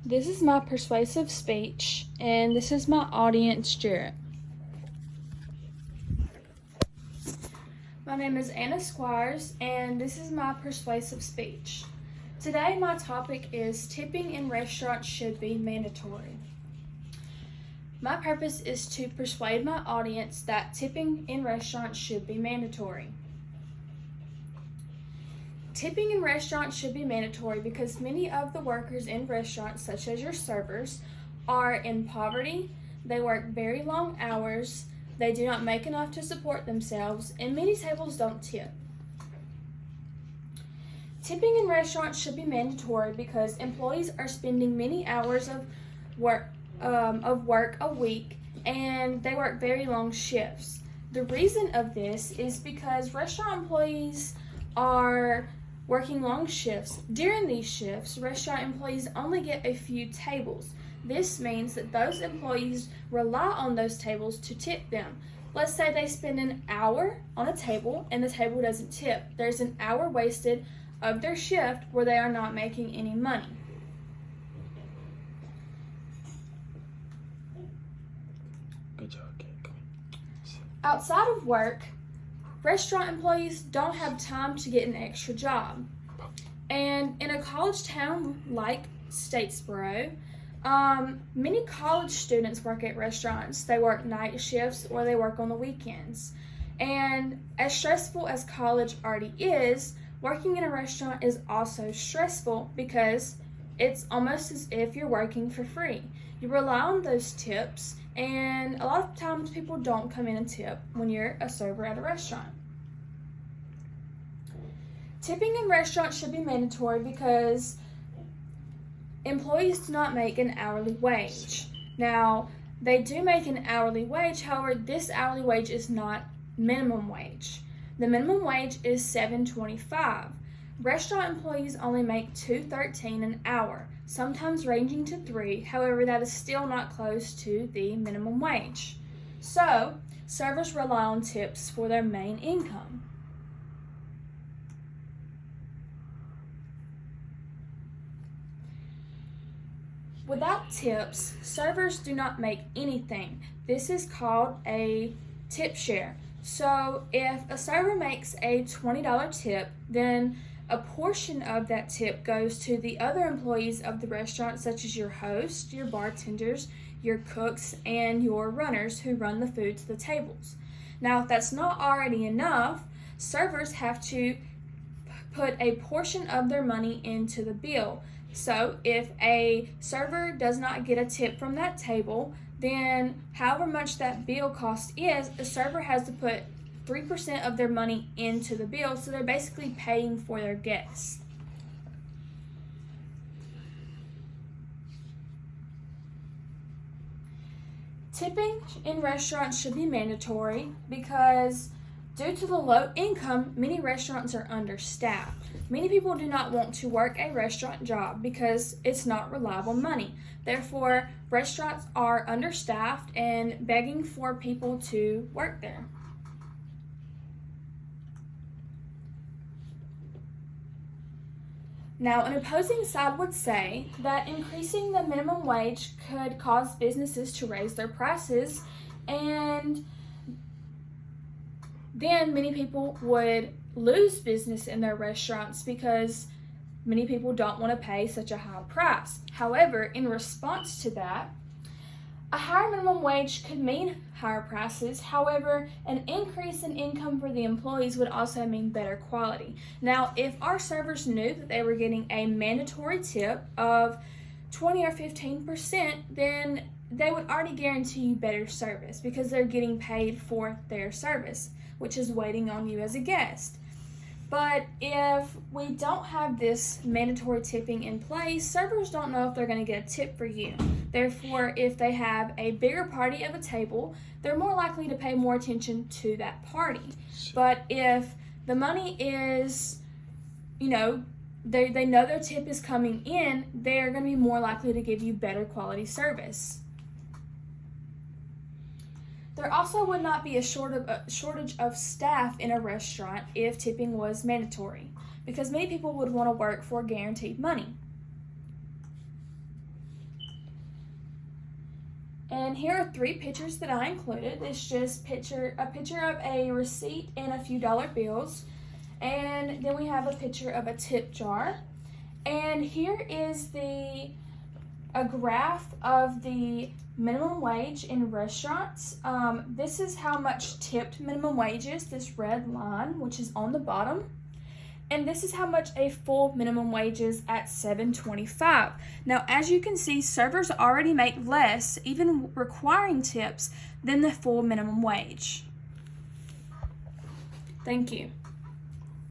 This is my persuasive speech, and this is my audience, Jarrett. My name is Anna Squires, and this is my persuasive speech. Today, my topic is tipping in restaurants should be mandatory. My purpose is to persuade my audience that tipping in restaurants should be mandatory. Tipping in restaurants should be mandatory because many of the workers in restaurants, such as your servers, are in poverty, they work very long hours, they do not make enough to support themselves, and many tables don't tip. Tipping in restaurants should be mandatory because employees are spending many hours of work a week, and they work very long shifts. The reason of this is because restaurant employees are working long shifts. During these shifts, restaurant employees only get a few tables. This means that those employees rely on those tables to tip them. Let's say they spend an hour on a table and the table doesn't tip. There's an hour wasted of their shift where they are not making any money. Good job, Kate. Outside of work, restaurant employees don't have time to get an extra job. And in a college town like Statesboro, many college students work at restaurants. They work night shifts or they work on the weekends. And as stressful as college already is, working in a restaurant is also stressful because it's almost as if you're working for free. You rely on those tips, and a lot of times people don't come in and tip when you're a server at a restaurant. Tipping in restaurants should be mandatory because employees do not make an hourly wage. Now, they do make an hourly wage, however, this hourly wage is not minimum wage. The minimum wage is $7.25. Restaurant employees only make $2.13 an hour, sometimes ranging to $3. However, that is still not close to the minimum wage. So, servers rely on tips for their main income. Without tips, servers do not make anything. This is called a tip share. So if a server makes a $20 tip, then a portion of that tip goes to the other employees of the restaurant, such as your host, your bartenders, your cooks, and your runners who run the food to the tables. Now, if that's not already enough, servers have to put a portion of their money into the bill. So if a server does not get a tip from that table, then however much that bill cost is, the server has to put 3% of their money into the bill, so they're basically paying for their guests. Tipping in restaurants should be mandatory because due to the low income, many restaurants are understaffed. Many people do not want to work a restaurant job because it's not reliable money. Therefore, restaurants are understaffed and begging for people to work there. Now, an opposing side would say that increasing the minimum wage could cause businesses to raise their prices, and then many people would lose business in their restaurants because many people don't want to pay such a high price. However, in response to that, a higher minimum wage could mean higher prices. However, an increase in income for the employees would also mean better quality. Now, if our servers knew that they were getting a mandatory tip of 20 or 15%, then they would already guarantee you better service because they're getting paid for their service, which is waiting on you as a guest. But if we don't have this mandatory tipping in place, servers don't know if they're going to get a tip for you. Therefore, if they have a bigger party of a table, they're more likely to pay more attention to that party. But if the money is, they know their tip is coming in, they're going to be more likely to give you better quality service. There also would not be a shortage of staff in a restaurant if tipping was mandatory, because many people would want to work for guaranteed money. And here are 3 pictures that I included. It's just a picture of a receipt and a few dollar bills. And then we have a picture of a tip jar. And here is a graph of the minimum wage in restaurants. This is how much tipped minimum wage is, this red line, which is on the bottom. And this is how much a full minimum wage is at $7.25. Now, as you can see, servers already make less, even requiring tips, than the full minimum wage. Thank you.